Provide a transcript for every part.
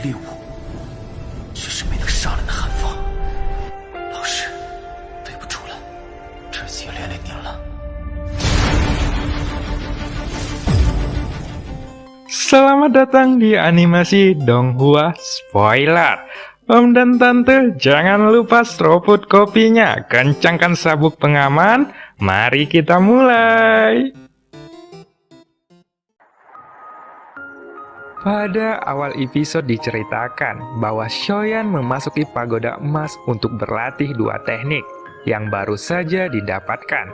猎物，却是没能杀人的寒风。老师，对不住了，这次也连累您了。Selamat datang di animasi Donghua Spoiler. Om dan Tante, jangan lupa seruput kopinya, kencangkan sabuk pengaman, mari kita mulai. Pada awal episode diceritakan bahwa Shoyan memasuki pagoda emas untuk berlatih dua teknik yang baru saja didapatkan.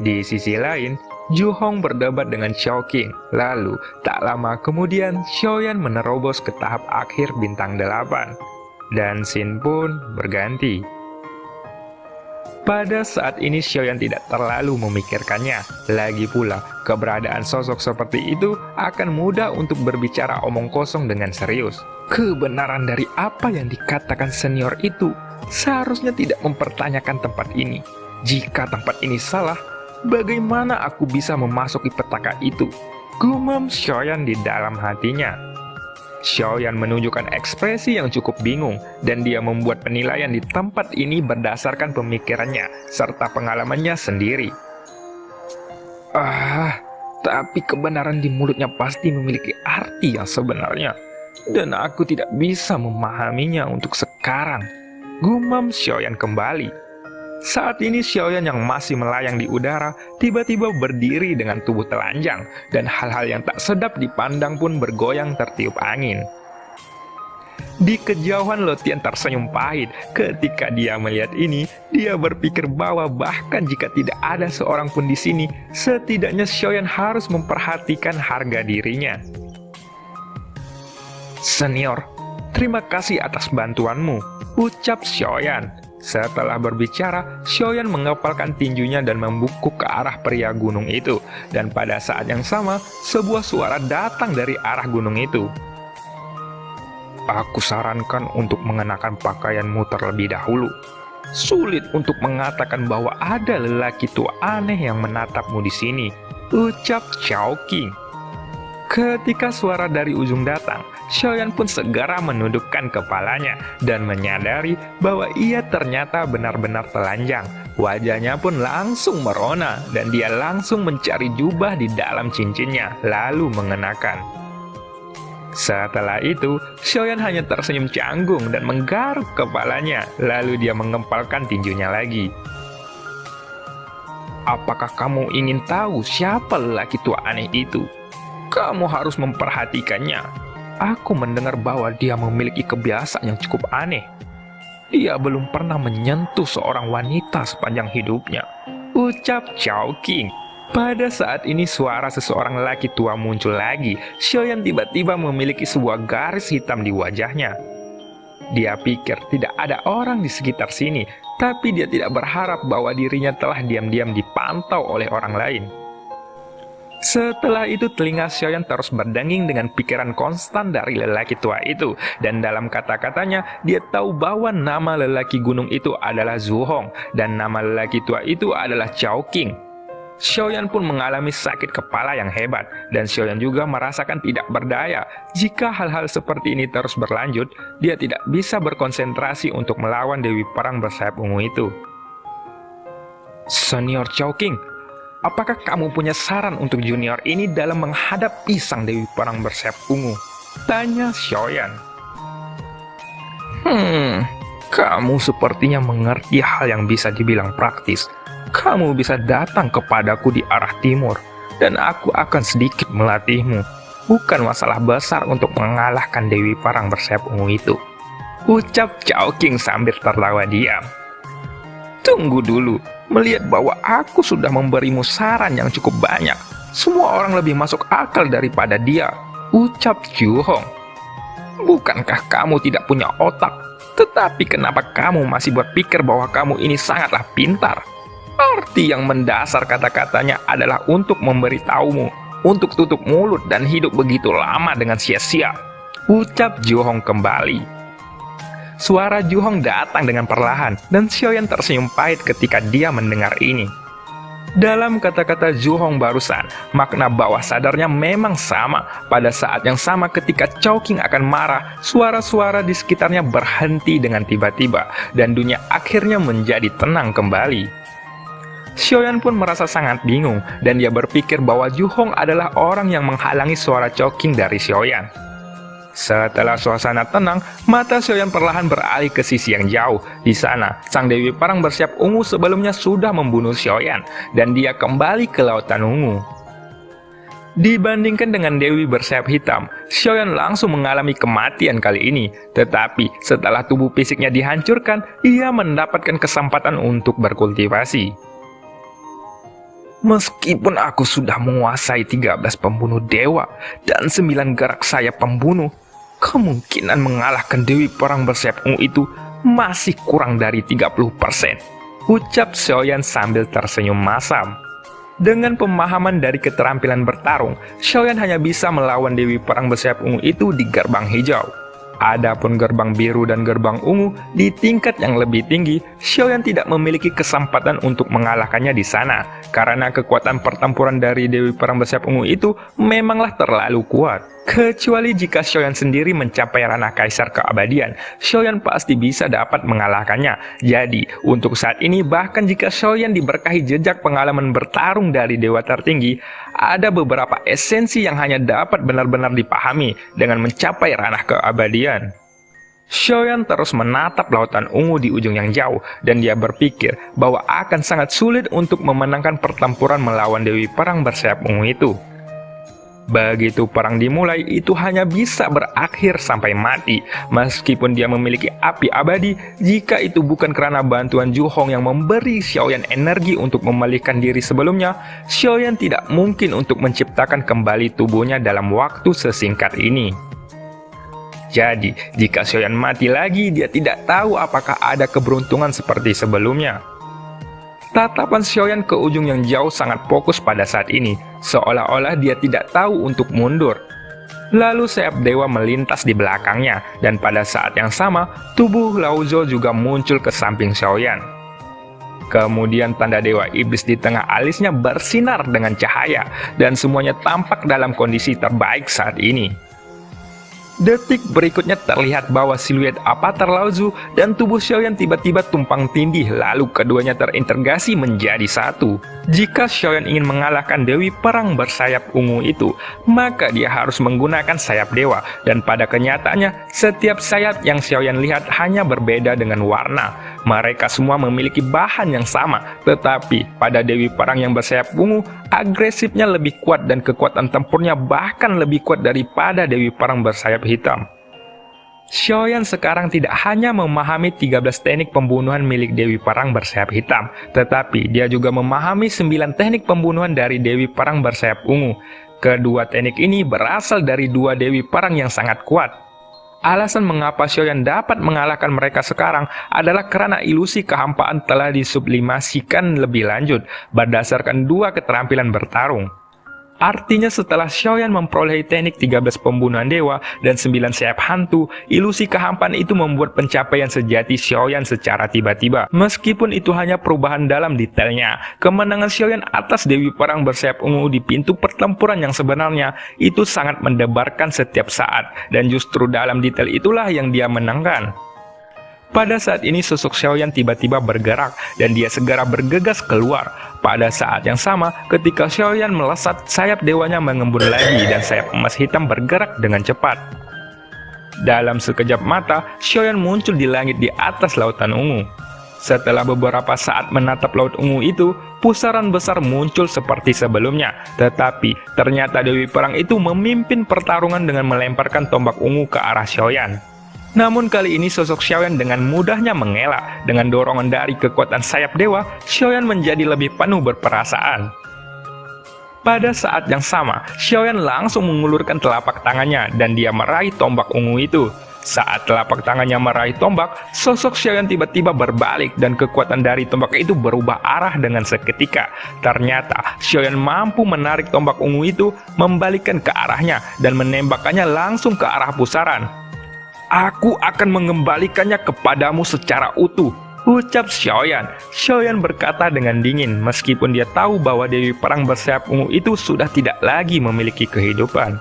Di sisi lain, Ju Hong berdebat dengan Xiao Qing. Lalu, tak lama kemudian, Shoyan menerobos ke tahap akhir bintang 8. Dan scene pun berganti. Pada saat ini Shoyan tidak terlalu memikirkannya. Lagi pula, keberadaan sosok seperti itu akan mudah untuk berbicara omong kosong dengan serius. Kebenaran dari apa yang dikatakan senior itu seharusnya tidak mempertanyakan tempat ini. Jika tempat ini salah, bagaimana aku bisa memasuki petaka itu? Gumam Shoyan di dalam hatinya. Shoyan menunjukkan ekspresi yang cukup bingung, dan dia membuat penilaian di tempat ini berdasarkan pemikirannya serta pengalamannya sendiri. Tapi kebenaran di mulutnya pasti memiliki arti yang sebenarnya, dan aku tidak bisa memahaminya untuk sekarang. Gumam Shoyan kembali. Saat ini Shoyan yang masih melayang di udara tiba-tiba berdiri dengan tubuh telanjang, dan hal-hal yang tak sedap dipandang pun bergoyang tertiup angin. Di kejauhan Lotian tersenyum pahit ketika dia melihat ini. Dia berpikir bahwa bahkan jika tidak ada seorang pun di sini, setidaknya Shoyan harus memperhatikan harga dirinya. Senior, terima kasih atas bantuanmu, ucap Shoyan. Setelah berbicara, Shoyan mengepalkan tinjunya dan membungkuk ke arah pria gunung itu. Dan pada saat yang sama, sebuah suara datang dari arah gunung itu. Aku sarankan untuk mengenakan pakaianmu terlebih dahulu. Sulit untuk mengatakan bahwa ada lelaki tua aneh yang menatapmu di sini, ucap Xiao Qing. Ketika suara dari ujung datang, Shoyan pun segera menundukkan kepalanya dan menyadari bahwa ia ternyata benar-benar telanjang. Wajahnya pun langsung merona dan dia langsung mencari jubah di dalam cincinnya, lalu mengenakan. Setelah itu, Shoyan hanya tersenyum canggung dan menggaruk kepalanya, lalu dia mengempalkan tinjunya lagi. Apakah kamu ingin tahu siapa lelaki tua aneh itu? Kamu harus memperhatikannya. Aku mendengar bahwa dia memiliki kebiasaan yang cukup aneh. Dia belum pernah menyentuh seorang wanita sepanjang hidupnya, ucap Xiao Qing. Pada saat ini suara seseorang lelaki tua muncul lagi. Shoyan tiba-tiba memiliki sebuah garis hitam di wajahnya. Dia pikir tidak ada orang di sekitar sini, tapi dia tidak berharap bahwa dirinya telah diam-diam dipantau oleh orang lain. Setelah itu telinga Shoyan terus berdenging dengan pikiran konstan dari lelaki tua itu. Dan dalam kata-katanya, dia tahu bahwa nama lelaki gunung itu adalah Zhu Hong, dan nama lelaki tua itu adalah Xiao Qing. Shoyan pun mengalami sakit kepala yang hebat, dan Shoyan juga merasakan tidak berdaya. Jika hal-hal seperti ini terus berlanjut, dia tidak bisa berkonsentrasi untuk melawan Dewi Perang bersayap ungu itu. Senior Xiao Qing, apakah kamu punya saran untuk junior ini dalam menghadapi sang Dewi Perang bersayap ungu? Tanya Shoyan. Kamu sepertinya mengerti hal yang bisa dibilang praktis. Kamu bisa datang kepadaku di arah timur, dan aku akan sedikit melatihmu. Bukan masalah besar untuk mengalahkan Dewi Perang bersayap ungu itu, ucap Xiao Qing sambil tertawa diam. Tunggu dulu. Melihat bahwa aku sudah memberimu saran yang cukup banyak, semua orang lebih masuk akal daripada dia, ucap Zhu Hong. Bukankah kamu tidak punya otak? Tetapi kenapa kamu masih berpikir bahwa kamu ini sangatlah pintar? Arti yang mendasar kata-katanya adalah untuk memberitahumu untuk tutup mulut dan hidup begitu lama dengan sia-sia, ucap Zhu Hong kembali. Suara Zhu Hong datang dengan perlahan, dan Shoyan tersenyum pahit ketika dia mendengar ini. Dalam kata-kata Zhuhong barusan, makna bawah sadarnya memang sama. Pada saat yang sama ketika Chowking akan marah, suara-suara di sekitarnya berhenti dengan tiba-tiba, dan dunia akhirnya menjadi tenang kembali. Xiaoyan pun merasa sangat bingung, dan dia berpikir bahwa Zhuhong adalah orang yang menghalangi suara Chowking dari Xiaoyan. Setelah suasana tenang, mata Xiaoyan perlahan beralih ke sisi yang jauh. Di sana, sang Dewi Perang bersiap ungu sebelumnya sudah membunuh Xiaoyan, dan dia kembali ke lautan ungu. Dibandingkan dengan Dewi bersayap hitam, Xiaoyan langsung mengalami kematian kali ini. Tetapi setelah tubuh fisiknya dihancurkan, ia mendapatkan kesempatan untuk berkultivasi. Meskipun aku sudah menguasai 13 pembunuh dewa dan 9 gerak sayap pembunuh, kemungkinan mengalahkan Dewi Perang bersayap ungu itu masih kurang dari 30%, ucap Xiaoyan sambil tersenyum masam. Dengan pemahaman dari keterampilan bertarung, Xiaoyan hanya bisa melawan Dewi Perang bersayap ungu itu di gerbang hijau. Adapun gerbang biru dan gerbang ungu di tingkat yang lebih tinggi, Xiaoyan tidak memiliki kesempatan untuk mengalahkannya di sana, karena kekuatan pertempuran dari Dewi Perang bersayap ungu itu memanglah terlalu kuat. Kecuali jika Xiaoyan sendiri mencapai ranah kaisar keabadian, Xiaoyan pasti bisa dapat mengalahkannya. Jadi, untuk saat ini bahkan jika Xiaoyan diberkahi jejak pengalaman bertarung dari dewa tertinggi, ada beberapa esensi yang hanya dapat benar-benar dipahami dengan mencapai ranah keabadian. Xiaoyan terus menatap lautan ungu di ujung yang jauh, dan dia berpikir bahwa akan sangat sulit untuk memenangkan pertempuran melawan Dewi Perang bersayap ungu itu. Begitu perang dimulai, itu hanya bisa berakhir sampai mati. Meskipun dia memiliki api abadi, jika itu bukan karena bantuan Zhuhong yang memberi Xiaoyan energi untuk memulihkan diri sebelumnya, Xiaoyan tidak mungkin untuk menciptakan kembali tubuhnya dalam waktu sesingkat ini. Jadi, jika Xiaoyan mati lagi, dia tidak tahu apakah ada keberuntungan seperti sebelumnya. Tatapan Xiaoyan ke ujung yang jauh sangat fokus pada saat ini, seolah-olah dia tidak tahu untuk mundur. Lalu sayap dewa melintas di belakangnya, dan pada saat yang sama, tubuh Lao Zhou juga muncul ke samping Xiaoyan. Kemudian tanda dewa iblis di tengah alisnya bersinar dengan cahaya, dan semuanya tampak dalam kondisi terbaik saat ini. Detik berikutnya terlihat bahwa siluet avatar Lao Zhu dan tubuh Xiaoyan tiba-tiba tumpang tindih, lalu keduanya terintegrasi menjadi satu. Jika Xiaoyan ingin mengalahkan Dewi Perang bersayap ungu itu, maka dia harus menggunakan sayap dewa, dan pada kenyataannya, setiap sayap yang Xiaoyan lihat hanya berbeda dengan warna. Mereka semua memiliki bahan yang sama, tetapi pada Dewi Perang yang bersayap ungu, agresifnya lebih kuat dan kekuatan tempurnya bahkan lebih kuat daripada Dewi Perang bersayap hitam. Xiaoyan sekarang tidak hanya memahami 13 teknik pembunuhan milik Dewi Perang bersayap hitam, tetapi dia juga memahami 9 teknik pembunuhan dari Dewi Perang bersayap ungu. Kedua teknik ini berasal dari dua Dewi Perang yang sangat kuat. Alasan mengapa Xiaoyan dapat mengalahkan mereka sekarang adalah karena ilusi kehampaan telah disublimasikan lebih lanjut berdasarkan dua keterampilan bertarung. Artinya setelah Xiaoyan memperolehi teknik 13 pembunuhan dewa dan 9 sayap hantu, ilusi kehampaan itu membuat pencapaian sejati Xiaoyan secara tiba-tiba. Meskipun itu hanya perubahan dalam detailnya, kemenangan Xiaoyan atas Dewi Perang bersayap ungu di pintu pertempuran yang sebenarnya itu sangat mendebarkan setiap saat, dan justru dalam detail itulah yang dia menangkan. Pada saat ini sosok Xiaoyan tiba-tiba bergerak dan dia segera bergegas keluar. Pada saat yang sama, ketika Xiaoyan melesat, sayap dewanya mengembun lagi dan sayap emas hitam bergerak dengan cepat. Dalam sekejap mata, Xiaoyan muncul di langit di atas lautan ungu. Setelah beberapa saat menatap laut ungu itu, pusaran besar muncul seperti sebelumnya. Tetapi, ternyata Dewi Perang itu memimpin pertarungan dengan melemparkan tombak ungu ke arah Xiaoyan. Namun kali ini sosok Xiaoyan dengan mudahnya mengelak. Dengan dorongan dari kekuatan sayap dewa, Xiaoyan menjadi lebih penuh berperasaan. Pada saat yang sama, Xiaoyan langsung mengulurkan telapak tangannya dan dia meraih tombak ungu itu. Saat telapak tangannya meraih tombak, sosok Xiaoyan tiba-tiba berbalik dan kekuatan dari tombak itu berubah arah dengan seketika. Ternyata, Xiaoyan mampu menarik tombak ungu itu, membalikkan ke arahnya dan menembakkannya langsung ke arah pusaran. Aku akan mengembalikannya kepadamu secara utuh, ucap Xiaoyan. Xiaoyan berkata dengan dingin meskipun dia tahu bahwa Dewi Perang bersayap ungu itu sudah tidak lagi memiliki kehidupan.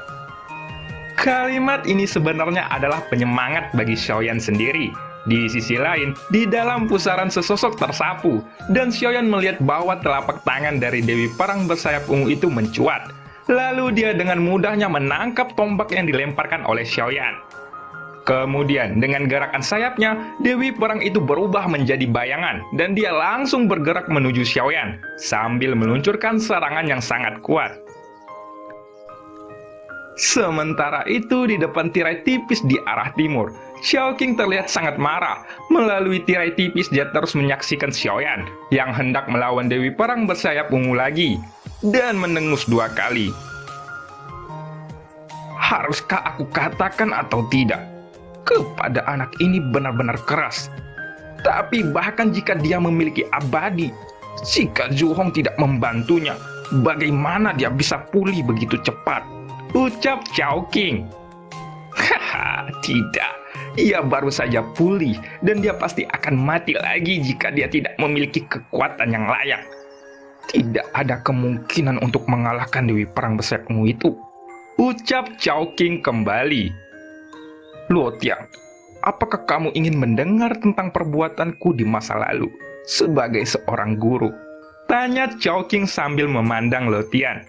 Kalimat ini sebenarnya adalah penyemangat bagi Xiaoyan sendiri. Di sisi lain, di dalam pusaran sesosok tersapu, dan Xiaoyan melihat bahwa telapak tangan dari Dewi Perang bersayap ungu itu mencuat. Lalu dia dengan mudahnya menangkap tombak yang dilemparkan oleh Xiaoyan. Kemudian, dengan gerakan sayapnya, Dewi Perang itu berubah menjadi bayangan, dan dia langsung bergerak menuju Xiaoyan, sambil meluncurkan serangan yang sangat kuat. Sementara itu, di depan tirai tipis di arah timur, Xiaoqing terlihat sangat marah. Melalui tirai tipis, dia terus menyaksikan Xiaoyan, yang hendak melawan Dewi Perang bersayap ungu lagi, dan mendengus 2 kali. Haruskah aku katakan atau tidak? Kepada anak ini benar-benar keras. Tapi bahkan jika dia memiliki abadi, jika Zhu Hong tidak membantunya, bagaimana dia bisa pulih begitu cepat? Ucap Xiaoqing. Haha, tidak. Ia baru saja pulih, dan dia pasti akan mati lagi jika dia tidak memiliki kekuatan yang layak. Tidak ada kemungkinan untuk mengalahkan Dewi Perang bersayap ungu itu. Ucap Xiaoqing kembali. Luo Tiang, apakah kamu ingin mendengar tentang perbuatanku di masa lalu sebagai seorang guru? Tanya Xiaoqing sambil memandang Luo Tian.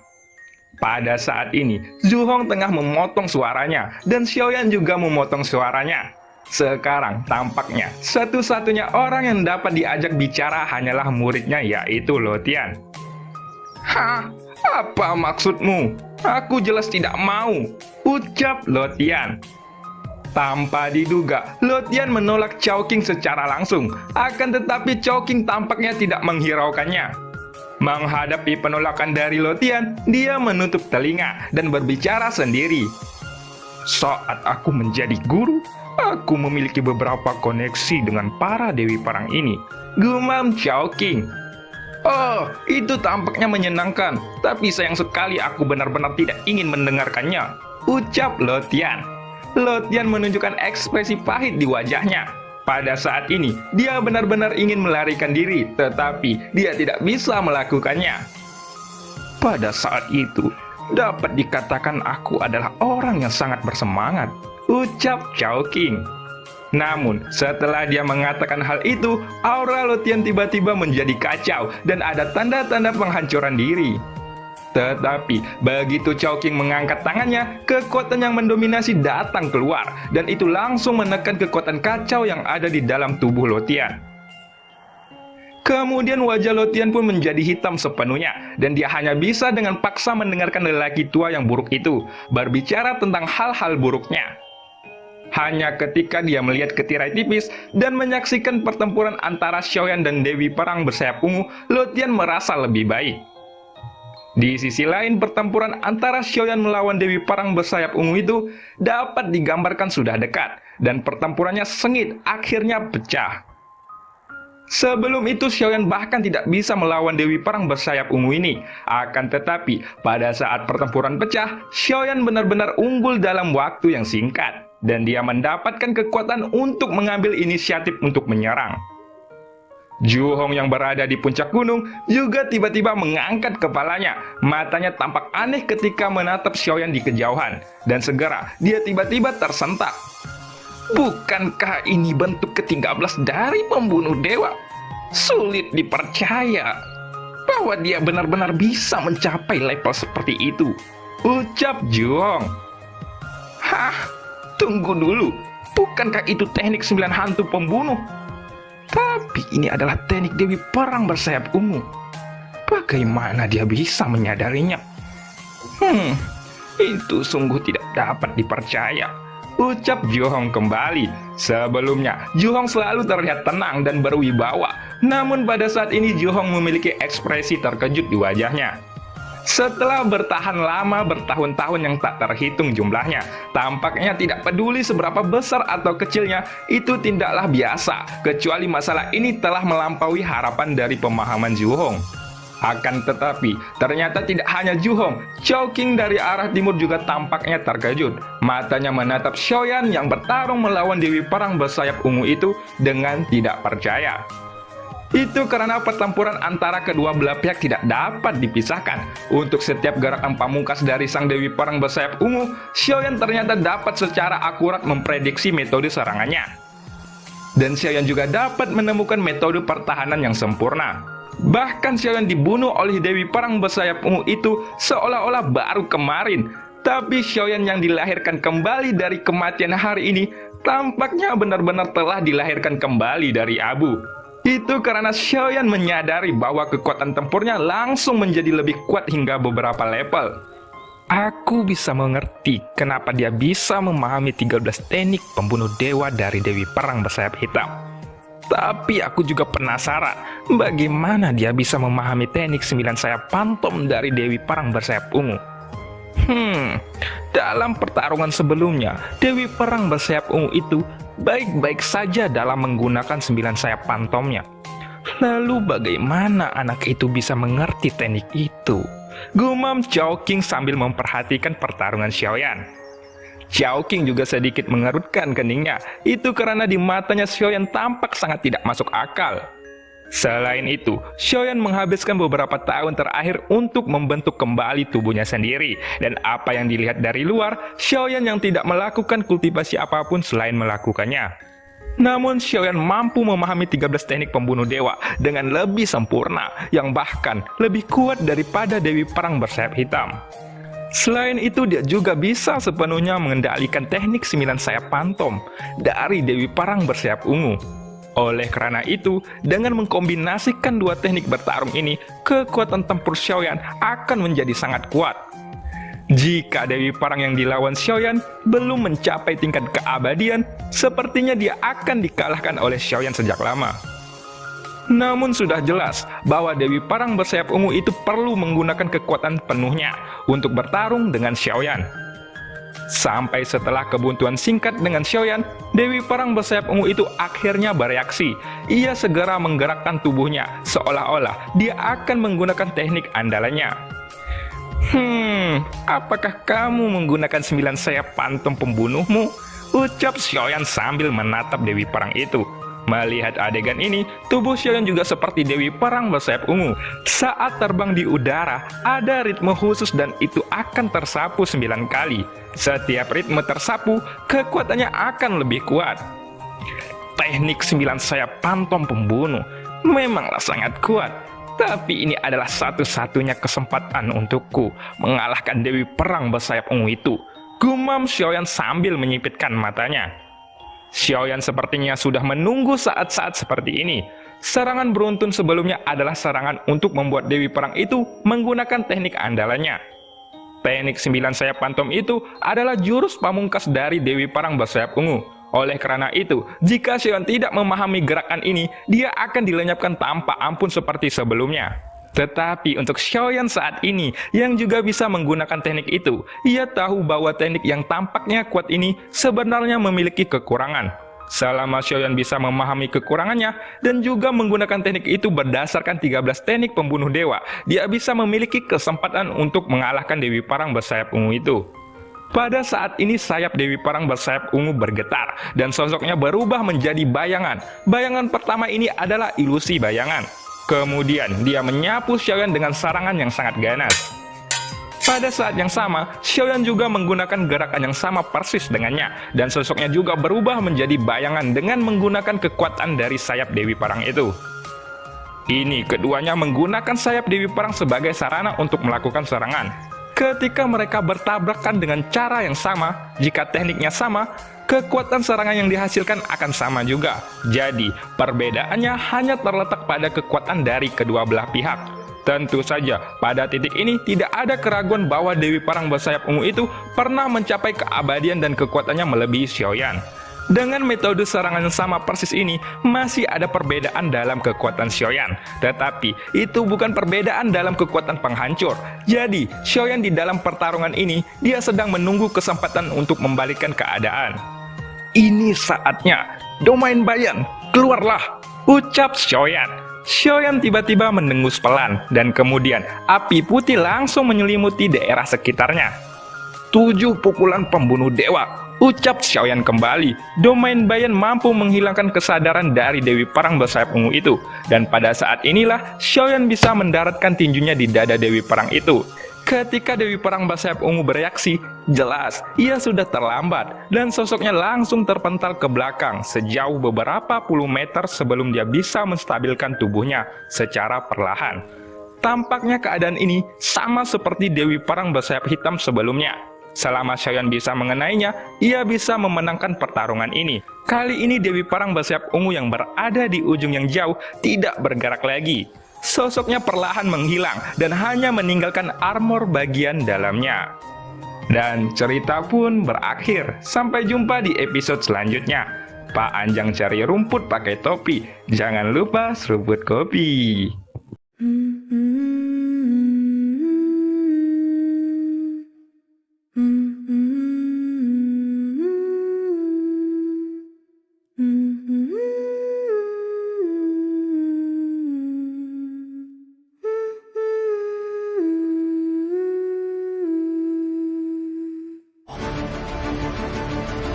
Pada saat ini, Zhu Hong tengah memotong suaranya, dan Xiaoyan juga memotong suaranya. Sekarang, tampaknya, satu-satunya orang yang dapat diajak bicara hanyalah muridnya, yaitu Luo Tian. Hah? Apa maksudmu? Aku jelas tidak mau, ucap Luo Tian. Tanpa diduga, Luo Tian menolak Xiaoqing secara langsung, akan tetapi Xiaoqing tampaknya tidak menghiraukannya. Menghadapi penolakan dari Luo Tian, dia menutup telinga dan berbicara sendiri. Saat aku menjadi guru, aku memiliki beberapa koneksi dengan para Dewi Perang ini, gumam Xiaoqing. Oh, itu tampaknya menyenangkan, tapi sayang sekali aku benar-benar tidak ingin mendengarkannya, ucap Luo Tian. Luo Tian menunjukkan ekspresi pahit di wajahnya. Pada saat ini, dia benar-benar ingin melarikan diri, tetapi dia tidak bisa melakukannya. Pada saat itu, dapat dikatakan aku adalah orang yang sangat bersemangat, ucap Xiaoqing. Namun, setelah dia mengatakan hal itu, aura Luo Tian tiba-tiba menjadi kacau dan ada tanda-tanda penghancuran diri. Tetapi, begitu Xiaoqing mengangkat tangannya, kekuatan yang mendominasi datang keluar, dan itu langsung menekan kekuatan kacau yang ada di dalam tubuh Luo Tian. Kemudian wajah Luo Tian pun menjadi hitam sepenuhnya, dan dia hanya bisa dengan paksa mendengarkan lelaki tua yang buruk itu berbicara tentang hal-hal buruknya. Hanya ketika dia melihat ke tirai tipis dan menyaksikan pertempuran antara Xiaoyan dan Dewi Perang bersayap ungu, Luo Tian merasa lebih baik. Di sisi lain, pertempuran antara Xiaoyan melawan Dewi Perang bersayap ungu itu dapat digambarkan sudah dekat, dan pertempurannya sengit akhirnya pecah. Sebelum itu, Xiaoyan bahkan tidak bisa melawan Dewi Perang bersayap ungu ini. Akan tetapi, pada saat pertempuran pecah, Xiaoyan benar-benar unggul dalam waktu yang singkat, dan dia mendapatkan kekuatan untuk mengambil inisiatif untuk menyerang. Zhu Hong yang berada di puncak gunung juga tiba-tiba mengangkat kepalanya. Matanya tampak aneh ketika menatap Xiaoyan di kejauhan, dan segera dia tiba-tiba tersentak. Bukankah ini bentuk ke-13 dari pembunuh dewa? Sulit dipercaya bahwa dia benar-benar bisa mencapai level seperti itu, ucap Zhu Hong. Hah? Tunggu dulu, bukankah itu teknik 9 hantu pembunuh? Tapi ini adalah teknik Dewi Perang bersayap ungu. Bagaimana dia bisa menyadarinya? Itu sungguh tidak dapat dipercaya, ucap Zhu Hong kembali. Sebelumnya, Zhu Hong selalu terlihat tenang dan berwibawa. Namun pada saat ini Zhu Hong memiliki ekspresi terkejut di wajahnya. Setelah bertahan lama bertahun-tahun yang tak terhitung jumlahnya, tampaknya tidak peduli seberapa besar atau kecilnya, itu tidaklah biasa, kecuali masalah ini telah melampaui harapan dari pemahaman Zhu Hong. Akan tetapi, ternyata tidak hanya Zhu Hong, Xiaoqing dari arah timur juga tampaknya terkejut. Matanya menatap Xiaoyan yang bertarung melawan Dewi Perang bersayap ungu itu dengan tidak percaya. Itu karena pertempuran antara kedua belah pihak tidak dapat dipisahkan. Untuk setiap gerakan pamungkas dari sang Dewi Perang bersayap ungu, Xiaoyan ternyata dapat secara akurat memprediksi metode serangannya. Dan Xiaoyan juga dapat menemukan metode pertahanan yang sempurna. Bahkan Xiaoyan dibunuh oleh Dewi Perang bersayap ungu itu seolah-olah baru kemarin. Tapi Xiaoyan yang dilahirkan kembali dari kematian hari ini tampaknya benar-benar telah dilahirkan kembali dari abu. Itu karena Xiaoyan menyadari bahwa kekuatan tempurnya langsung menjadi lebih kuat hingga beberapa level. Aku bisa mengerti kenapa dia bisa memahami 13 teknik pembunuh dewa dari Dewi Perang bersayap hitam. Tapi aku juga penasaran bagaimana dia bisa memahami teknik 9 sayap pantom dari Dewi Perang bersayap ungu. Dalam pertarungan sebelumnya, Dewi Perang bersayap ungu itu baik-baik saja dalam menggunakan 9 sayap pantomnya. Lalu bagaimana anak itu bisa mengerti teknik itu? Gumam Chowking sambil memperhatikan pertarungan Xiaoyan. Chowking juga sedikit mengerutkan keningnya. Itu karena di matanya Xiaoyan tampak sangat tidak masuk akal. Selain itu, Xiaoyan menghabiskan beberapa tahun terakhir untuk membentuk kembali tubuhnya sendiri. Dan apa yang dilihat dari luar, Xiaoyan yang tidak melakukan kultivasi apapun selain melakukannya. Namun Xiaoyan mampu memahami 13 teknik pembunuh dewa dengan lebih sempurna, yang bahkan lebih kuat daripada Dewi Perang bersayap hitam. Selain itu, dia juga bisa sepenuhnya mengendalikan teknik 9 sayap pantom dari Dewi Perang bersayap ungu. Oleh karena itu, dengan mengkombinasikan dua teknik bertarung ini, kekuatan tempur Xiaoyan akan menjadi sangat kuat. Jika Dewi Perang yang dilawan Xiaoyan belum mencapai tingkat keabadian, sepertinya dia akan dikalahkan oleh Xiaoyan sejak lama. Namun sudah jelas bahwa Dewi Perang bersayap ungu itu perlu menggunakan kekuatan penuhnya untuk bertarung dengan Xiaoyan. Sampai setelah kebuntuan singkat dengan Xiaoyan, Dewi Perang bersayap ungu itu akhirnya bereaksi. Ia segera menggerakkan tubuhnya, seolah-olah dia akan menggunakan teknik andalannya. Apakah kamu menggunakan 9 sayap pantom pembunuhmu? Ucap Xiaoyan sambil menatap Dewi Perang itu. Melihat adegan ini, tubuh Xiaoyan juga seperti Dewi Perang bersayap ungu. Saat terbang di udara, ada ritme khusus dan itu akan tersapu 9 kali. Setiap ritme tersapu, kekuatannya akan lebih kuat. Teknik 9 sayap pantom pembunuh memanglah sangat kuat. Tapi ini adalah satu-satunya kesempatan untukku mengalahkan Dewi Perang bersayap ungu itu. Gumam Xiaoyan sambil menyipitkan matanya. Xiaoyan sepertinya sudah menunggu saat-saat seperti ini. Serangan beruntun sebelumnya adalah serangan untuk membuat Dewi Perang itu menggunakan teknik andalannya. Teknik 9 sayap pantom itu adalah jurus pamungkas dari Dewi Perang bersayap ungu. Oleh karena itu, jika Xiaoyan tidak memahami gerakan ini, dia akan dilenyapkan tanpa ampun seperti sebelumnya. Tetapi untuk Xiaoyan saat ini, yang juga bisa menggunakan teknik itu, ia tahu bahwa teknik yang tampaknya kuat ini sebenarnya memiliki kekurangan. Selama Xiaoyan bisa memahami kekurangannya dan juga menggunakan teknik itu berdasarkan 13 teknik pembunuh dewa, dia bisa memiliki kesempatan untuk mengalahkan Dewi Perang bersayap ungu itu. Pada saat ini sayap Dewi Perang bersayap ungu bergetar dan sosoknya berubah menjadi bayangan. Bayangan pertama ini adalah ilusi bayangan. Kemudian dia menyapu Xiaoyan dengan serangan yang sangat ganas. Pada saat yang sama, Xiaoyan juga menggunakan gerakan yang sama persis dengannya, dan sosoknya juga berubah menjadi bayangan dengan menggunakan kekuatan dari sayap Dewi Perang itu. Ini keduanya menggunakan sayap Dewi Perang sebagai sarana untuk melakukan serangan. Ketika mereka bertabrakan dengan cara yang sama, jika tekniknya sama, kekuatan serangan yang dihasilkan akan sama juga. Jadi, perbedaannya hanya terletak pada kekuatan dari kedua belah pihak. Tentu saja, pada titik ini tidak ada keraguan bahwa Dewi Perang bersayap ungu itu pernah mencapai keabadian dan kekuatannya melebihi Xiaoyan. Dengan metode serangan yang sama persis ini, masih ada perbedaan dalam kekuatan Xiaoyan. Tetapi, itu bukan perbedaan dalam kekuatan penghancur. Jadi, Xiaoyan di dalam pertarungan ini, dia sedang menunggu kesempatan untuk membalikkan keadaan. Ini saatnya, domain bayan, keluarlah, ucap Xiaoyan. Xiaoyan tiba-tiba mendengus pelan, dan kemudian api putih langsung menyelimuti daerah sekitarnya. 7 pukulan pembunuh dewa, Ucap Xiaoyan kembali, domain Bayan mampu menghilangkan kesadaran dari Dewi Perang bersayap ungu itu. Dan pada saat inilah, Xiaoyan bisa mendaratkan tinjunya di dada Dewi Perang itu. Ketika Dewi Perang bersayap ungu bereaksi, jelas ia sudah terlambat dan sosoknya langsung terpental ke belakang sejauh beberapa puluh meter sebelum dia bisa menstabilkan tubuhnya secara perlahan. Tampaknya keadaan ini sama seperti Dewi Perang bersayap hitam sebelumnya. Selama Xiaoyan bisa mengenainya, ia bisa memenangkan pertarungan ini. Kali ini Dewi Perang bersayap ungu yang berada di ujung yang jauh tidak bergerak lagi. Sosoknya perlahan menghilang dan hanya meninggalkan armor bagian dalamnya. Dan cerita pun berakhir. Sampai jumpa di episode selanjutnya. Pak Anjang cari rumput pakai topi. Jangan lupa seruput kopi.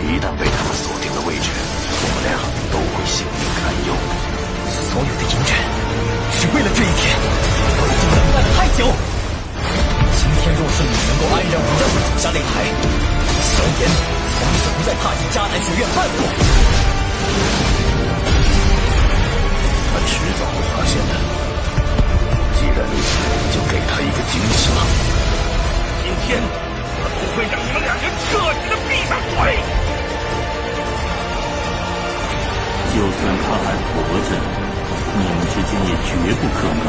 一旦被他们锁定了位置，我们俩都会性命堪忧。所有的隐忍，只为了这一天，我已经等待了太久。今天若是你能够安然无恙地走下擂台，萧炎从此不再踏进迦南学院半步。他迟早会发现的，既然如此，就给他一个惊喜吧。今天我不会让你们两人彻底的闭上嘴。就算他还活着，你们之间也绝不可能。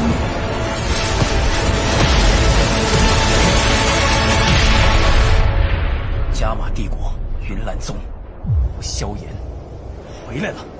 加玛帝国云岚宗，萧炎回来了。